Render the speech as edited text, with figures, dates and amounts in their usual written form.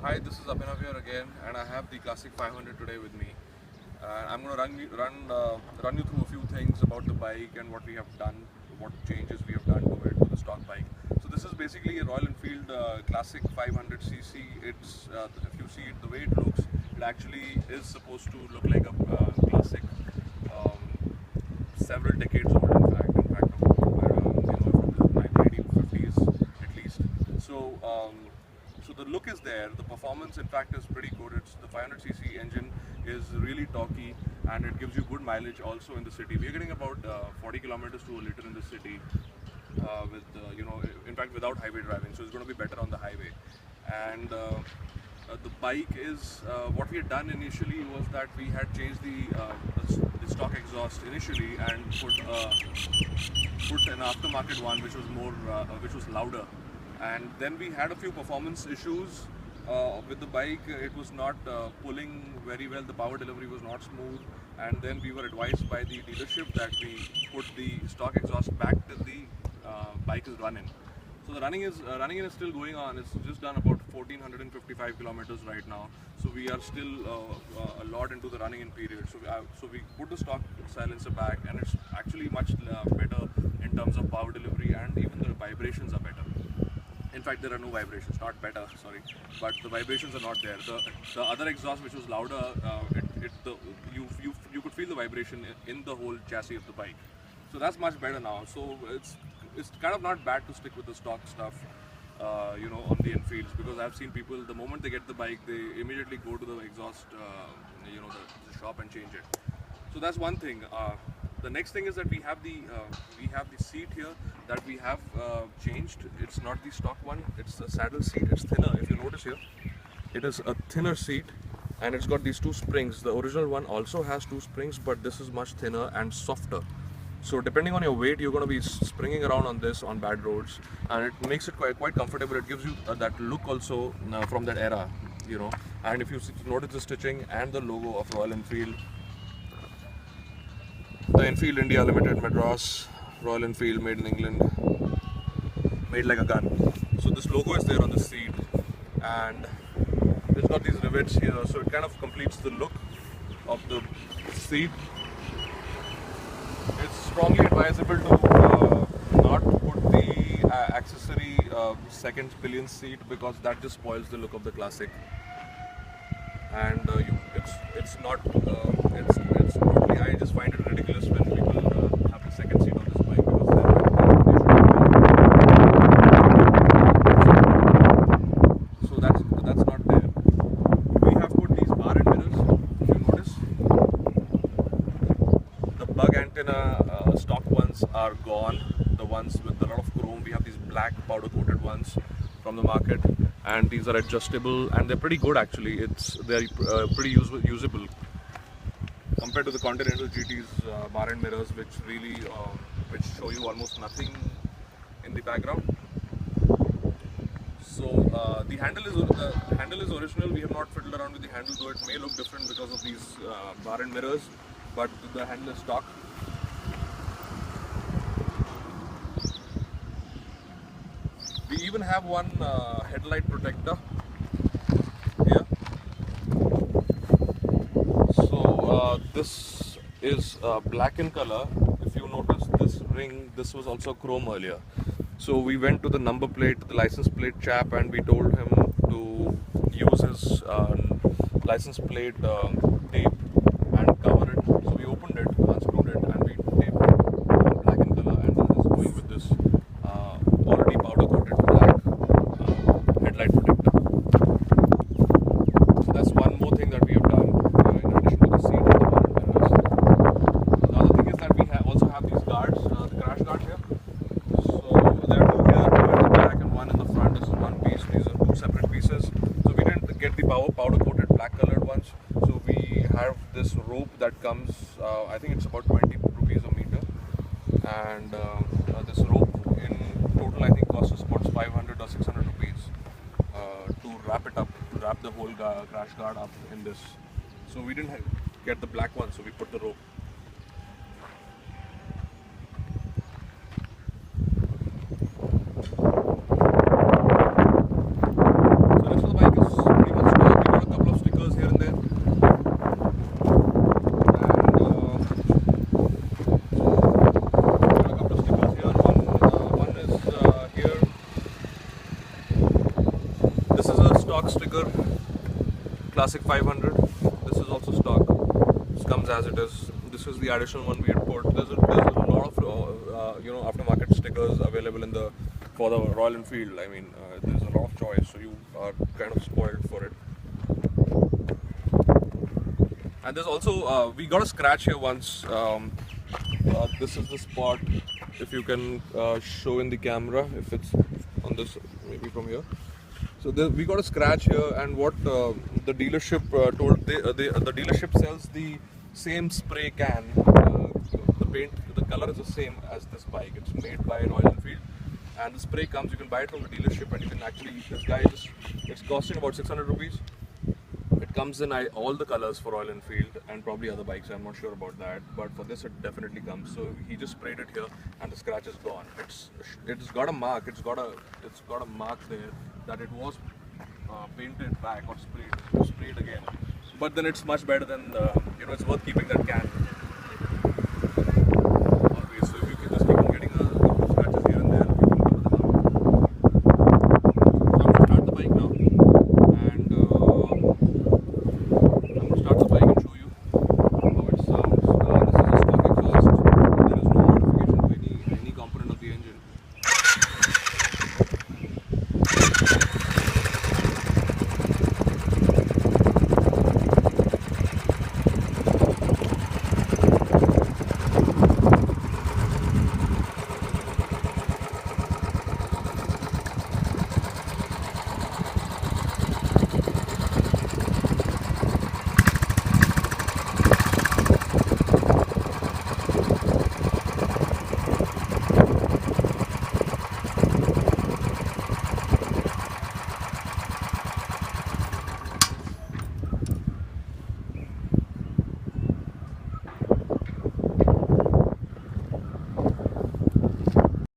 Hi, this is Abhinav here again, and I have the Classic 500 today with me. I'm going to run you through a few things about the bike and what we have done, what changes we have done to the stock bike. So this is basically a Royal Enfield Classic 500cc. It's if you see it the way it looks, it actually is supposed to look like a classic, um, several decades old. In fact, from the 1950s at least. So. So the look is there, the performance in fact is pretty good. It's the 500cc engine is really torquey and it gives you good mileage also in the city. We are getting about 40 kilometers to a liter in the city with in fact without highway driving, so it's going to be better on the highway. And the bike is what we had done initially was that we had changed the stock exhaust initially and put an aftermarket one which was which was louder. And then we had a few performance issues with the bike. It was not pulling very well, the power delivery was not smooth, and then we were advised by the dealership that we put the stock exhaust back till the bike is running. So the running in is still going on. It's just done about 1455 kilometers right now. So we are still a lot into the running in period. So we put the stock silencer back, and it's actually much better in terms of power delivery, and even the vibrations are better. In fact, there are no vibrations, not better, sorry, but the vibrations are not there. The other exhaust, which was louder, you could feel the vibration in the whole chassis of the bike. So that's much better now. So it's kind of not bad to stick with the stock stuff, on the Enfields, because I've seen people, the moment they get the bike, they immediately go to the exhaust, the shop and change it. So that's one thing. The next thing is that we have the seat here that we have changed. It's not the stock one, it's a saddle seat. It's thinner, if you notice here. It is a thinner seat and it's got these two springs. The original one also has two springs, but this is much thinner and softer. So depending on your weight, you're going to be springing around on this on bad roads, and it makes it quite comfortable. It gives you that look also from that era, And if you notice the stitching and the logo of Royal Enfield, the Enfield India Limited, Madras, Royal Enfield, made in England, made like a gun. So this logo is there on the seat, and it's got these rivets here, so it kind of completes the look of the seat. It's strongly advisable to not put the accessory second pillion seat, because that just spoils the look of the Classic. And it's not it's totally, I just find it ridiculous when people have the second seat on this bike, because so that's not there. We have put these R-end mirrors, if you notice. The bug antenna stock ones are gone. The ones with a lot of chrome, we have these black powder coated ones from the market, and these are adjustable and they're pretty good actually. They're pretty usable compared to the Continental GT's bar-end mirrors, which really which show you almost nothing in the background. So the handle is original. We have not fiddled around with the handle, though it may look different because of these bar-end mirrors, but the handle is stock. We even have one headlight protector here. So this is black in color. If you notice this ring, this was also chrome earlier. So we went to the number plate, the license plate chap, and we told him to use his license plate tape and cover it. So we opened it, unscrewed it, and we taped it black in color, and then just going with this already powder coated black headlight protector. So that's one more thing that we have done in addition to the seat and the bar mirrors. The other thing is that we also have these guards, the crash guard here. So there are two here, one in the back and one in the front. This is one piece. These are two separate pieces. So we didn't get the powder coated black colored ones. So we have this rope that comes, I think it's about 20 rupees a meter, and this rope in total I think costs us about 500 or 600 rupees to wrap it up, to wrap the whole crash guard up in this. So we didn't get the black one, so we put the rope. So the rest of the bike is pretty much stock sticker, Classic 500. This is also stock. This comes as it is. This is the additional one we had put. There's a lot of aftermarket stickers available for the Royal Enfield. I mean, there's a lot of choice, so you are kind of spoiled for it. And there's also we got a scratch here once. This is the spot. If you can show in the camera, if it's on this, maybe from here. So we got a scratch here, and what the dealership told, the dealership sells the same spray can. The paint, the color is the same as this bike. It's made by Royal Enfield, and the spray comes. You can buy it from the dealership, and you can actually. This guy it's costing about 600 rupees. It comes in all the colors for Royal Enfield and probably other bikes. I'm not sure about that, but for this it definitely comes. So he just sprayed it here, and the scratch is gone. It's got a mark. It's got a mark there that it was painted back or sprayed again. But then it's much better than it's worth keeping that can.